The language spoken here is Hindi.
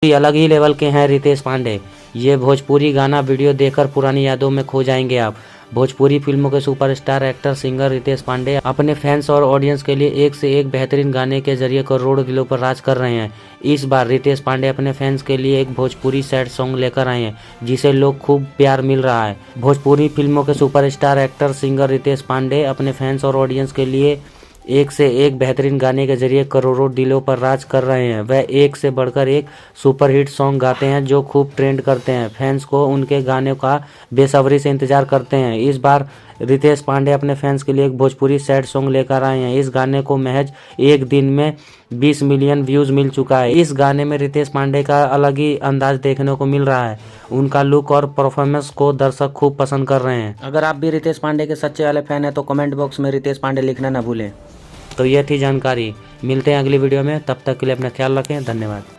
अलग ही लेवल के हैं रितेश पांडे। ये भोजपुरी गाना वीडियो देखकर पुरानी यादों में खो जाएंगे आप। भोजपुरी फिल्मों के superstar actor singer Ritesh Pandey अपने फैंस और ऑडियंस के लिए एक से एक बेहतरीन गाने के जरिए करोड़ों दिलों पर राज कर रहे हैं। इस बार रितेश पांडे अपने फैंस के लिए एक भोजपुरी सैड सॉन्ग लेकर आए हैं, जिसे लोग खूब प्यार मिल रहा है। भोजपुरी फिल्मों के superstar actor singer Ritesh Pandey अपने फैंस और ऑडियंस के लिए एक से एक बेहतरीन गाने के जरिए करोड़ों दिलों पर राज कर रहे हैं। वह एक से बढ़कर एक सुपरहिट सॉन्ग गाते हैं जो खूब ट्रेंड करते हैं। फैंस को उनके गाने का बेसब्री से इंतजार करते हैं। इस बार रितेश पांडे अपने फैंस के लिए एक भोजपुरी सैड सॉन्ग लेकर आए हैं। इस गाने को महज एक दिन में 20 मिलियन व्यूज मिल चुका है। इस गाने में रितेश पांडे का अलग ही अंदाज देखने को मिल रहा है। उनका लुक और परफॉर्मेंस को दर्शक खूब पसंद कर रहे हैं। अगर आप भी रितेश पांडे के सच्चे वाले फैन हैं तो कमेंट बॉक्स में रितेश पांडे लिखना ना भूलें। तो ये थी जानकारी। मिलते हैं अगली वीडियो में, तब तक के लिए अपना ख्याल रखें। धन्यवाद।